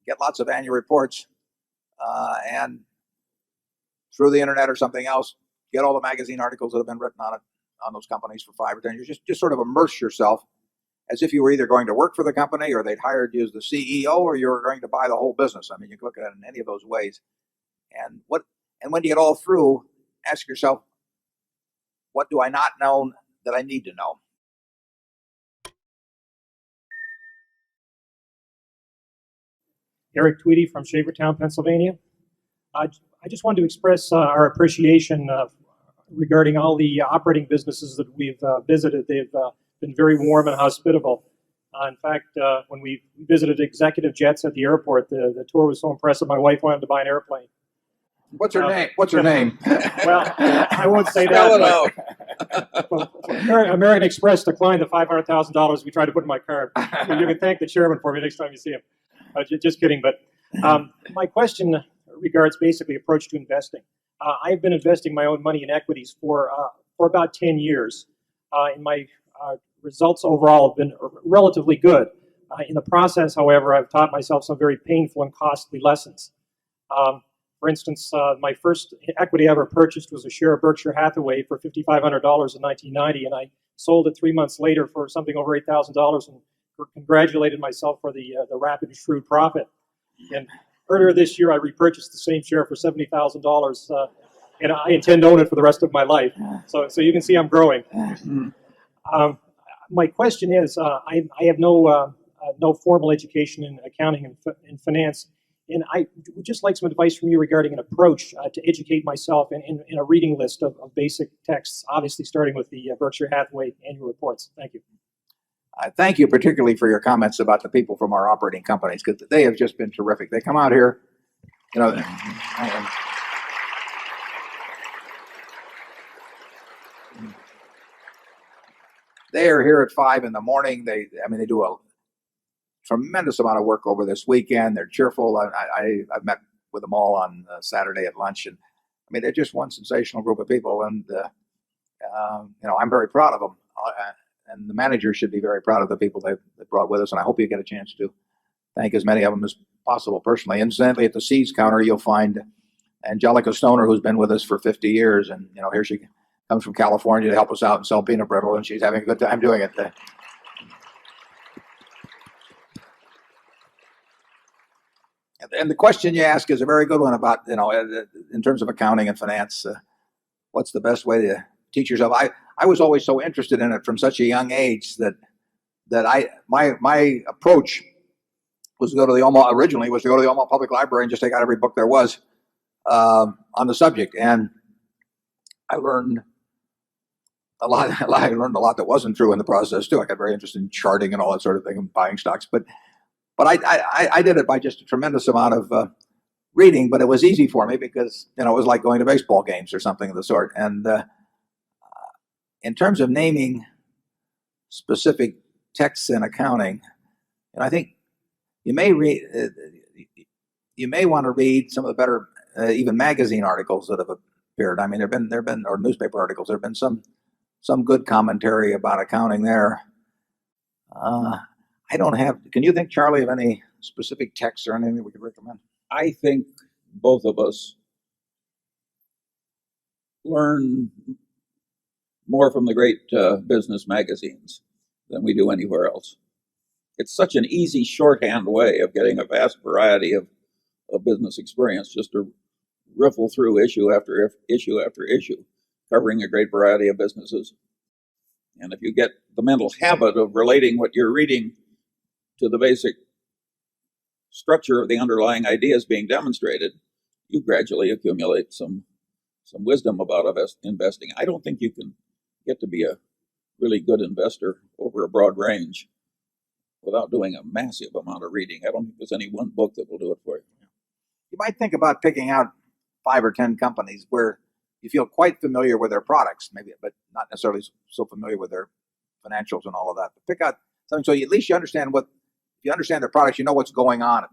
get lots of annual reports, and through the internet or something else, get all the magazine articles that have been written on those companies for 5 or 10 years. Just sort of immerse yourself as if you were either going to work for the company or they'd hired you as the CEO or you were going to buy the whole business. I mean, you can look at it in any of those ways. And when you get all through, ask yourself, what do I not know that I need to know? Eric Tweedy from Shavertown, Pennsylvania. I just wanted to express our appreciation regarding all the operating businesses that we've visited. They've been very warm and hospitable. In fact, when we visited executive jets at the airport, the tour was so impressive, my wife wanted to buy an airplane. What's her name? What's her name? Well, I won't say Spell that. it out. American Express declined the $500,000 we tried to put in my card. You can thank the chairman for me next time you see him. Just kidding. But my question regards basically approach to investing. I've been investing my own money in equities for about 10 years. And my results overall have been relatively good. In the process, however, I've taught myself some very painful and costly lessons. For instance, my first equity I ever purchased was a share of Berkshire Hathaway for $5,500 in 1990, and I sold it 3 months later for something over $8,000 and congratulated myself for the rapid and shrewd profit. And earlier this year, I repurchased the same share for $70,000, and I intend to own it for the rest of my life. So you can see I'm growing. My question is, I have no formal education in accounting and finance. And I would just like some advice from you regarding an approach to educate myself in a reading list of basic texts, obviously starting with the Berkshire Hathaway annual reports. Thank you. Thank you particularly for your comments about the people from our operating companies, because they have just been terrific. They come out here, they are here at 5 in the morning. They do a tremendous amount of work over this weekend. They're cheerful. I've met with them all on Saturday at lunch, and they're just one sensational group of people. And I'm very proud of them. And the manager should be very proud of the people they've brought with us. And I hope you get a chance to thank as many of them as possible personally. Incidentally, at the seeds counter, you'll find Angelica Stoner, who's been with us for 50 years, and here she comes from California to help us out and sell peanut brittle, and she's having a good time doing it. And the question you ask is a very good one about, in terms of accounting and finance, what's the best way to teach yourself? I was always so interested in it from such a young age that my approach was to go to the Omaha Public Library and just take out every book there was on the subject. And I learned a lot. I learned a lot that wasn't true in the process too. I got very interested in charting and all that sort of thing and buying stocks. But I did it by just a tremendous amount of reading. But it was easy for me because it was like going to baseball games or something of the sort. And in terms of naming specific texts in accounting, I think you may want to read some of the better even magazine articles that have appeared. There've been or newspaper articles. There've been some good commentary about accounting there. I don't have. Can you think, Charlie, of any specific texts or anything we could recommend? I think both of us learn more from the great business magazines than we do anywhere else. It's such an easy shorthand way of getting a vast variety of business experience, just to riffle through issue after issue after issue, covering a great variety of businesses. And if you get the mental habit of relating what you're reading to the basic structure of the underlying ideas being demonstrated, you gradually accumulate some wisdom about investing. I don't think you can get to be a really good investor over a broad range without doing a massive amount of reading. I don't think there's any one book that will do it for you. You might think about picking out 5 or 10 companies where you feel quite familiar with their products, maybe, but not necessarily so familiar with their financials and all of that. But pick out something so at least you understand if you understand their products, you know what's going on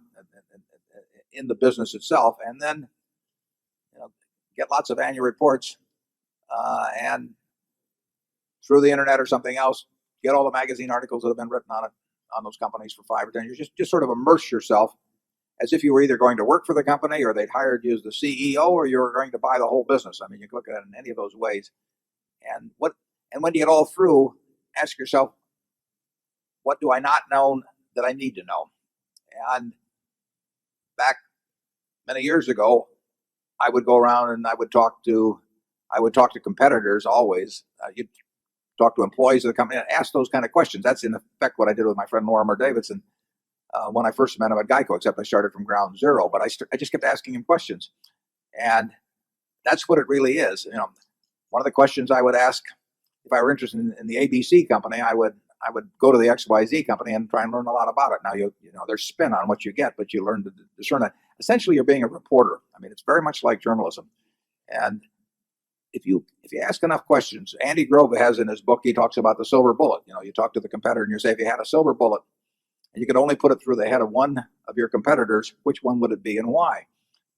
in the business itself, and then get lots of annual reports, and through the internet or something else, get all the magazine articles that have been written on those companies for 5 or 10 years. Just sort of immerse yourself as if you were either going to work for the company or they'd hired you as the CEO or you were going to buy the whole business. I mean, you can look at it in any of those ways. And when you get all through, ask yourself, what do I not know that I need to know? And back many years ago, I would go around and I would talk to competitors always. You'd talk to employees of the company and ask those kind of questions. That's in effect what I did with my friend Lorimer Davidson when I first met him at Geico, except I started from ground zero. But I just kept asking him questions. And that's what it really is. One of the questions I would ask if I were interested in the ABC company, I would go to the XYZ company and try and learn a lot about it. Now, there's spin on what you get, but you learn to discern it. Essentially, you're being a reporter. I mean, it's very much like journalism. And if you ask enough questions, Andy Grove has in his book, he talks about the silver bullet. You talk to the competitor and you say, if you had a silver bullet and you could only put it through the head of one of your competitors, which one would it be and why?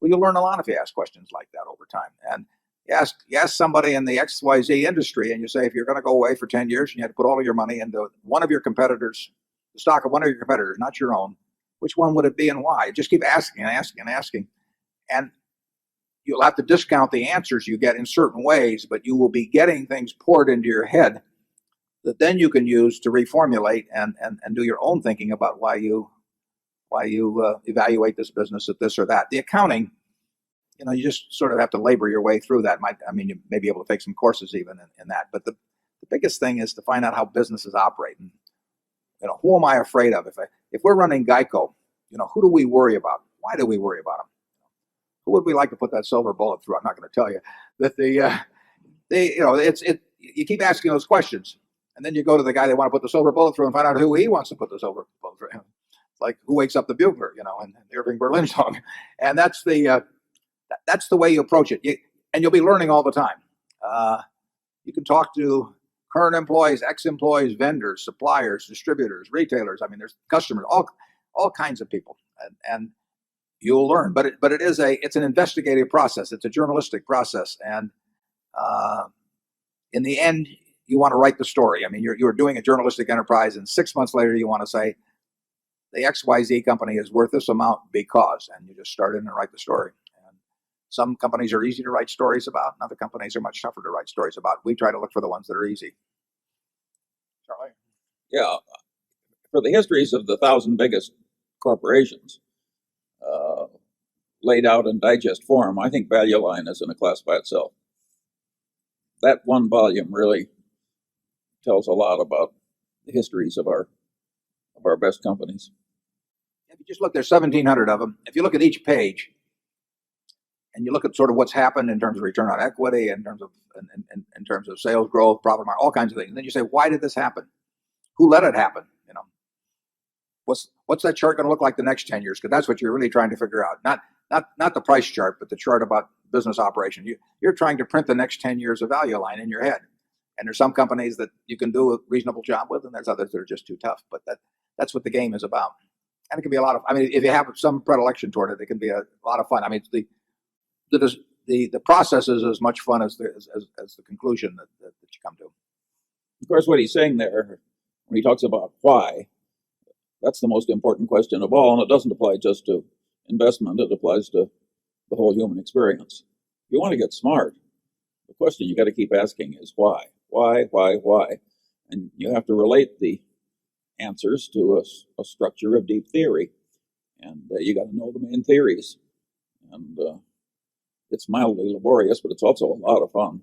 Well, you'll learn a lot if you ask questions like that over time. And you ask somebody in the XYZ industry and you say, if you're going to go away for 10 years and you had to put all of your money into one of your competitors, the stock of one of your competitors, not your own, which one would it be and why? Just keep asking and asking and asking. And you'll have to discount the answers you get in certain ways, but you will be getting things poured into your head that then you can use to reformulate and do your own thinking about why you evaluate this business at this or that. The accounting, you just sort of have to labor your way through that. You may be able to take some courses even in that. But the biggest thing is to find out how businesses operate. And, who am I afraid of? If we're running Geico, who do we worry about? Why do we worry about them? Who would we like to put that silver bullet through? I'm not going to tell you that you keep asking those questions, and then you go to the guy they want to put the silver bullet through and find out who he wants to put the silver bullet through. Like who wakes up the bugler, and the Irving Berlin song, and that's the way you approach it. And you'll be learning all the time. You can talk to current employees, ex-employees, vendors, suppliers, distributors, retailers. I mean, there's customers, all kinds of people, and you'll learn. But it's an investigative process. It's a journalistic process, and in the end, you want to write the story. I mean, you're doing a journalistic enterprise, and 6 months later, you want to say the XYZ company is worth this amount because, and you just start in and write the story. And some companies are easy to write stories about, and other companies are much tougher to write stories about. We try to look for the ones that are easy. Charlie? Yeah. For the histories of the 1,000 biggest corporations, laid out in digest form, I think Value Line is in a class by itself. That one volume really tells a lot about the histories of our best companies. If you just look, there's 1,700 of them. If you look at each page, and you look at sort of what's happened in terms of return on equity, in terms of sales growth, profit margin, all kinds of things, and then you say, why did this happen? Who let it happen? What's that chart going to look like the next 10 years? Because that's what you're really trying to figure out. Not the price chart, but the chart about business operation. You're trying to print the next 10 years of Value Line in your head. And there's some companies that you can do a reasonable job with, and there's others that are just too tough. But that's what the game is about. And it can be a lot of, if you have some predilection toward it, it can be a lot of fun. The process is as much fun as the conclusion that you come to. Of course, what he's saying there, when he talks about why, that's the most important question of all, and it doesn't apply just to investment, it applies to the whole human experience. If you want to get smart, the question you got to keep asking is why? Why? And you have to relate the answers to a structure of deep theory. And you got to know the main theories. And it's mildly laborious, but it's also a lot of fun.